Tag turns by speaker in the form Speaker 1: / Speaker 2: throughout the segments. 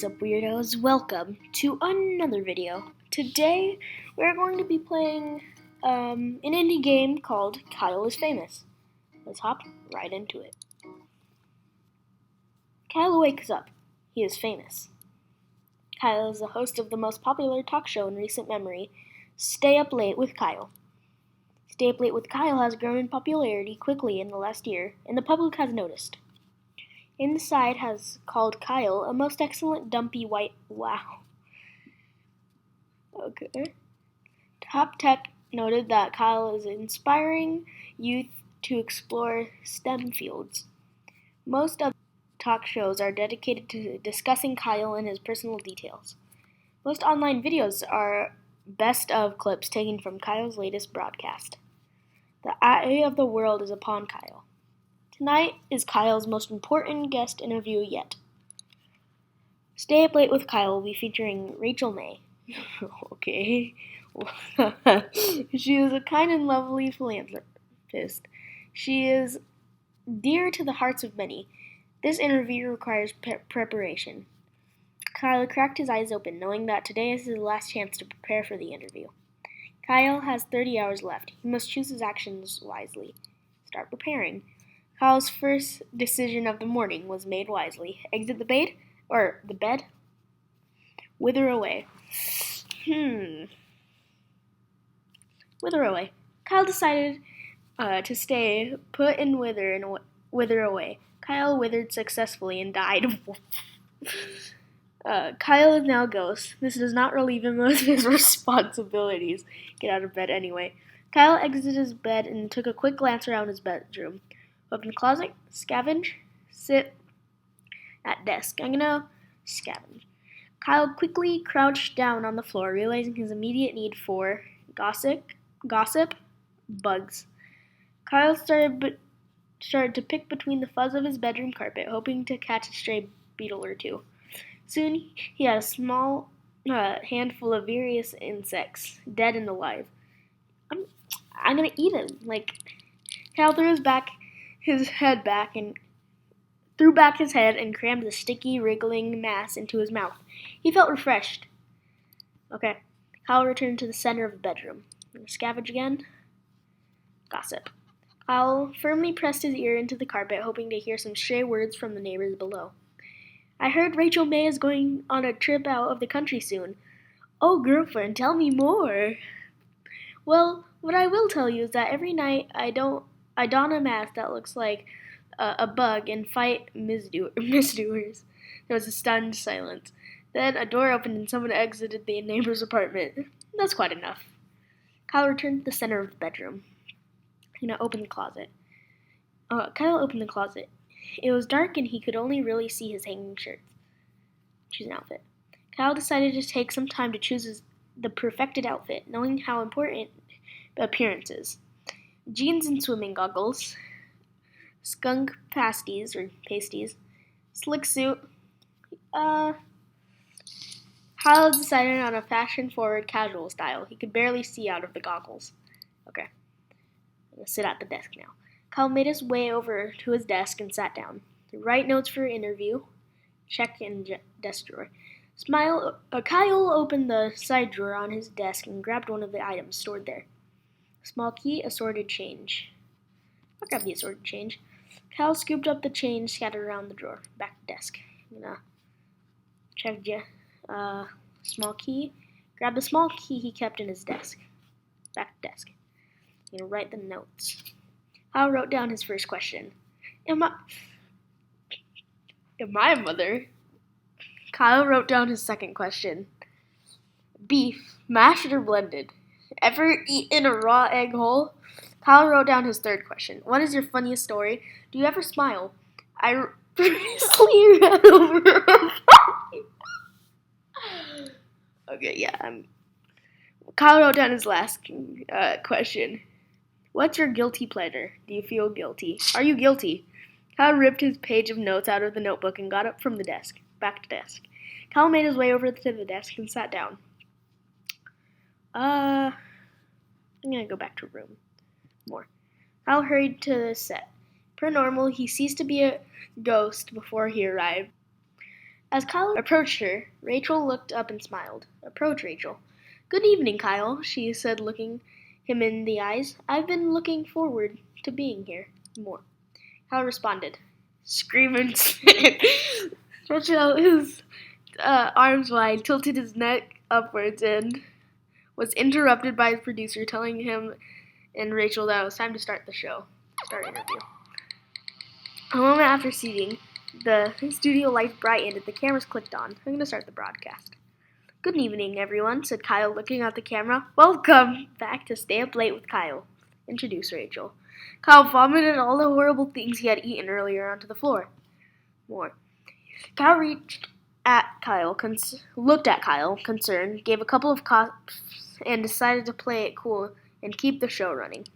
Speaker 1: What's up, weirdos? Welcome to another video. Today, we're going to be playing an indie game called Kyle is Famous. Let's hop right into it. Kyle wakes up. He is famous. Kyle is the host of the most popular talk show in recent memory, Stay Up Late with Kyle. Stay Up Late with Kyle has grown in popularity quickly in the last year, and the public has noticed. Inside has called Kyle a most excellent dumpy white wow. Okay. Top Tech noted that Kyle is inspiring youth to explore STEM fields. Most of talk shows are dedicated to discussing Kyle and his personal details. Most online videos are best of clips taken from Kyle's latest broadcast. The eye of the world is upon Kyle. Tonight is Kyle's most important guest interview yet. Stay Up Late with Kyle will be featuring Rachel May. Okay. She is a kind and lovely philanthropist. She is dear to the hearts of many. This interview requires preparation. Kyle cracked his eyes open, knowing that today is his last chance to prepare for the interview. Kyle has 30 hours left. He must choose his actions wisely. Start preparing. Kyle's first decision of the morning was made wisely. Exit the bed? Wither away. Wither away. Kyle decided to stay put and wither away. Kyle withered successfully and died. Kyle is now a ghost. This does not relieve him of his responsibilities. Get out of bed anyway. Kyle exited his bed and took a quick glance around his bedroom. Open the closet, scavenge, sit at desk. I'm gonna scavenge. Kyle quickly crouched down on the floor, realizing his immediate need for gossip, bugs. Kyle started to pick between the fuzz of his bedroom carpet, hoping to catch a stray beetle or two. Soon he had a small handful of various insects, dead and alive. I'm gonna eat him. Kyle threw his head back and crammed the sticky, wriggling mass into his mouth. He felt refreshed. Okay. Kyle returned to the center of the bedroom. Scavenge again. Gossip. Kyle firmly pressed his ear into the carpet, hoping to hear some stray words from the neighbors below. I heard Rachel May is going on a trip out of the country soon. Oh, girlfriend, tell me more. Well, what I will tell you is that every night I don a mask that looks like a bug and fight misdoers. There was a stunned silence. Then a door opened and someone exited the neighbor's apartment. That's quite enough. Kyle returned to the center of the bedroom. Kyle opened the closet. It was dark and he could only really see his hanging shirts. Choose an outfit. Kyle decided to take some time to choose the perfected outfit, knowing how important appearance is. Jeans and swimming goggles, skunk pasties, slick suit. Kyle decided on a fashion-forward casual style. He could barely see out of the goggles. Okay. I'm going to sit at the desk now. Kyle made his way over to his desk and sat down. Write notes for interview. Check in desk drawer. Kyle opened the side drawer on his desk and grabbed one of the items stored there. Small key, assorted change. I'll grab the assorted change. Kyle scooped up the change scattered around the drawer. Back to desk. I'm gonna check small key. Grab the small key he kept in his desk. Back to desk. I'm gonna write the notes. Kyle wrote down his first question. Am I a mother? Kyle wrote down his second question. Beef, mashed or blended? Ever eaten a raw egg whole? Kyle wrote down his third question. What is your funniest story? Do you ever smile? I previously read over Okay, yeah. Kyle wrote down his last question. What's your guilty pleasure? Do you feel guilty? Are you guilty? Kyle ripped his page of notes out of the notebook and got up from the desk. Back to desk. Kyle made his way over to the desk and sat down. I'm gonna go back to room. More. Kyle hurried to the set. Per normal, he ceased to be a ghost before he arrived. As Kyle approached her, Rachel looked up and smiled. "Approach, Rachel." "Good evening, Kyle," she said, looking him in the eyes. "I've been looking forward to being here more." Kyle responded, screaming, stretched out his arms wide, tilted his neck upwards, and was interrupted by his producer telling him and Rachel that it was time to start the show. Start interview. A moment after seating, the studio lights brightened and the cameras clicked on. "I'm going to start the broadcast." "Good evening, everyone," said Kyle, looking at the camera. "Welcome back to Stay Up Late with Kyle," introduced Rachel. Kyle vomited all the horrible things he had eaten earlier onto the floor. Kyle looked at Kyle, concerned, gave a couple of coughs, and decided to play it cool and keep the show running.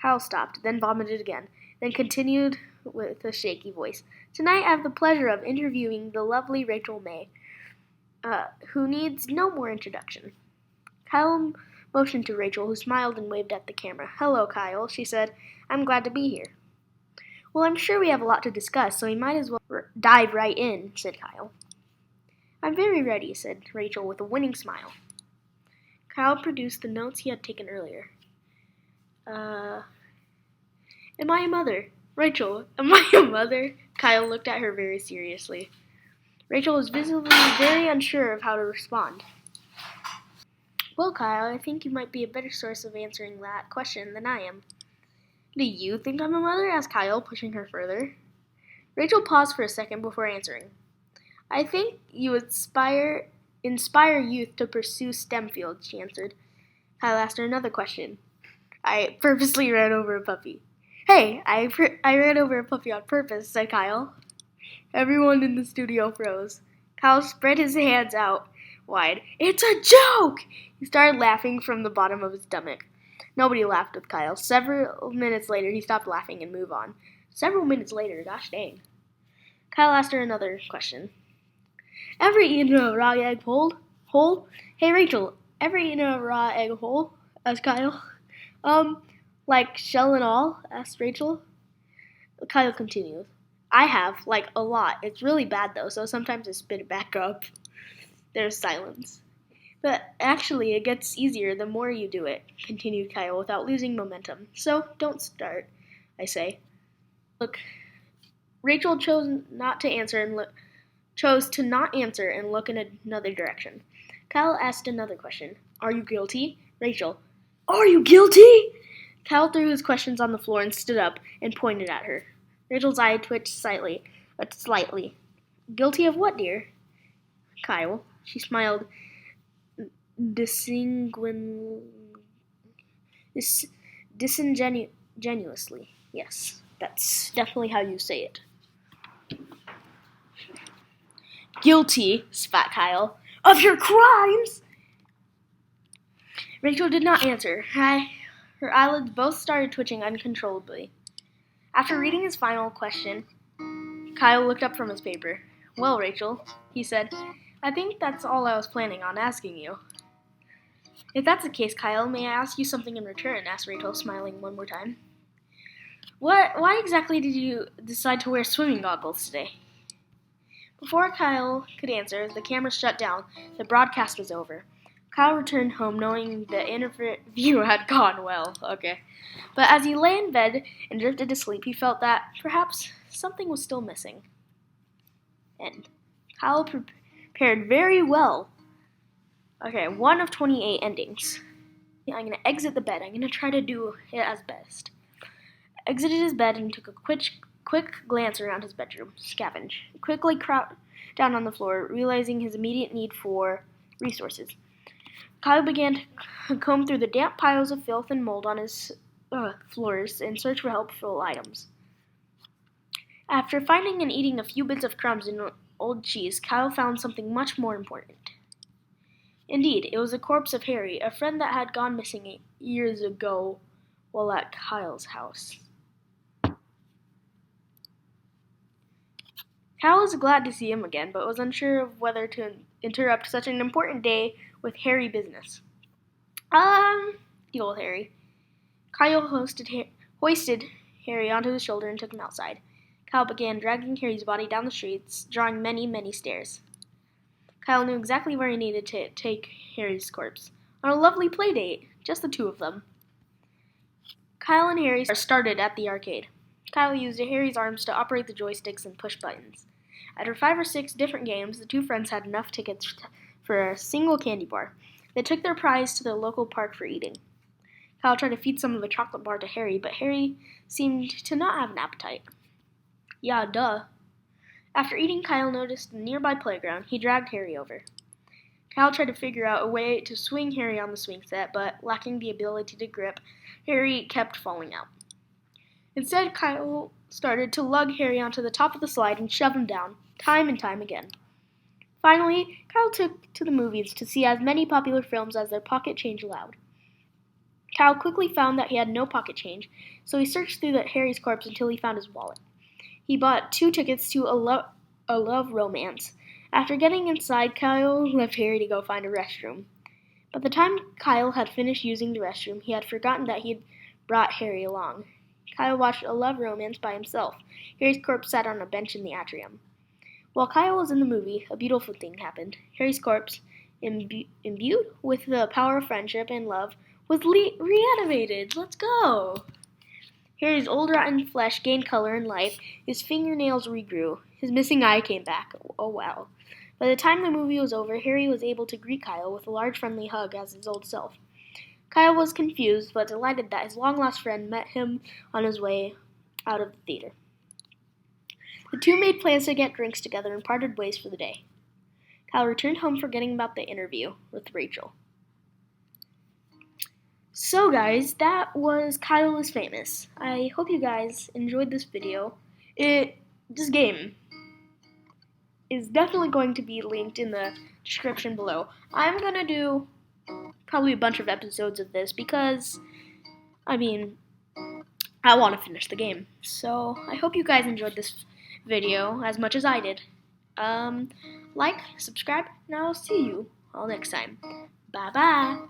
Speaker 1: Kyle stopped, then vomited again, then continued with a shaky voice. "Tonight I have the pleasure of interviewing the lovely Rachel May, who needs no more introduction." Kyle motioned to Rachel, who smiled and waved at the camera. "Hello, Kyle," she said. "I'm glad to be here." "Well, I'm sure we have a lot to discuss, so we might as well dive right in," said Kyle. "I'm very ready," said Rachel with a winning smile. Kyle produced the notes he had taken earlier. Am I a mother? Rachel, am I a mother?" Kyle looked at her very seriously. Rachel was visibly very unsure of how to respond. "Well, Kyle, I think you might be a better source of answering that question than I am." "Do you think I'm a mother?" asked Kyle, pushing her further. Rachel paused for a second before answering. "I think you inspire youth to pursue STEM fields," she answered. Kyle asked her another question. "I purposely ran over a puppy." "Hey, I ran over a puppy on purpose," said Kyle. Everyone in the studio froze. Kyle spread his hands out wide. "It's a joke!" He started laughing from the bottom of his stomach. Nobody laughed with Kyle. Several minutes later, he stopped laughing and moved on. Several minutes later, gosh dang. Kyle asked her another question. "Ever eaten a raw egg whole? Hey, Rachel, ever eaten a raw egg whole?" asked Kyle. Like shell and all?" asked Rachel. Kyle continued. "I have, like a lot. It's really bad though, so sometimes I spit it back up." There's silence. "But actually, it gets easier the more you do it," continued Kyle without losing momentum. "So don't start, I say." Look, Rachel chose to not answer and look in another direction. Kyle asked another question. "Are you guilty?" Rachel. "Are you guilty?" Kyle threw his questions on the floor and stood up and pointed at her. Rachel's eye twitched slightly. "Guilty of what, dear?" "Kyle." She smiled disingenuously. "Yes, that's definitely how you say it." "Guilty," spat Kyle. "Of your crimes?" Rachel did not answer. Her eyelids both started twitching uncontrollably. After reading his final question, Kyle looked up from his paper. "Well, Rachel," he said, "I think that's all I was planning on asking you." "If that's the case, Kyle, may I ask you something in return?" asked Rachel, smiling one more time. Why exactly did you decide to wear swimming goggles today?" Before Kyle could answer, the camera shut down. The broadcast was over. Kyle returned home knowing the interview had gone well. But as he lay in bed and drifted to sleep, he felt that perhaps something was still missing. And Kyle prepared very well. 1 of 28 endings. I'm going to exit the bed. I'm going to try to do it as best. Exited his bed and took a quick glance around his bedroom. Scavenge. Quickly crouched down on the floor, realizing his immediate need for resources. Kyle began to comb through the damp piles of filth and mold on his floors in search for helpful items. After finding and eating a few bits of crumbs and old cheese, Kyle found something much more important. Indeed, it was the corpse of Harry, a friend that had gone missing 8 years ago while at Kyle's house. Kyle was glad to see him again, but was unsure of whether to interrupt such an important day with Harry business. The old Harry. Kyle hoisted Harry onto his shoulder and took him outside. Kyle began dragging Harry's body down the streets, drawing many, many stairs. Kyle knew exactly where he needed to take Harry's corpse. On a lovely play date, just the two of them. Kyle and Harry started at the arcade. Kyle used Harry's arms to operate the joysticks and push buttons. After 5 or 6 different games, the two friends had enough tickets for a single candy bar. They took their prize to the local park for eating. Kyle tried to feed some of the chocolate bar to Harry, but Harry seemed to not have an appetite. Yeah, duh. After eating, Kyle noticed a nearby playground. He dragged Harry over. Kyle tried to figure out a way to swing Harry on the swing set, but lacking the ability to grip, Harry kept falling out. Instead, Kyle started to lug Harry onto the top of the slide and shove him down, time and time again. Finally, Kyle took to the movies to see as many popular films as their pocket change allowed. Kyle quickly found that he had no pocket change, so he searched through Harry's corpse until he found his wallet. He bought 2 tickets to a love romance. After getting inside, Kyle left Harry to go find a restroom. By the time Kyle had finished using the restroom, he had forgotten that he had brought Harry along. Kyle watched a love romance by himself. Harry's corpse sat on a bench in the atrium. While Kyle was in the movie, a beautiful thing happened. Harry's corpse, imbued with the power of friendship and love, was reanimated. Let's go! Harry's old rotten flesh gained color and life. His fingernails regrew. His missing eye came back. Oh wow. By the time the movie was over, Harry was able to greet Kyle with a large friendly hug as his old self. Kyle was confused, but delighted that his long-lost friend met him on his way out of the theater. The two made plans to get drinks together and parted ways for the day. Kyle returned home forgetting about the interview with Rachel. So guys, that was Kyle is Famous. I hope you guys enjoyed this video. This game is definitely going to be linked in the description below. I'm going to do probably a bunch of episodes of this because, I want to finish the game. So I hope you guys enjoyed this video as much as I did. Like, subscribe, and I'll see you all next time. Bye-bye.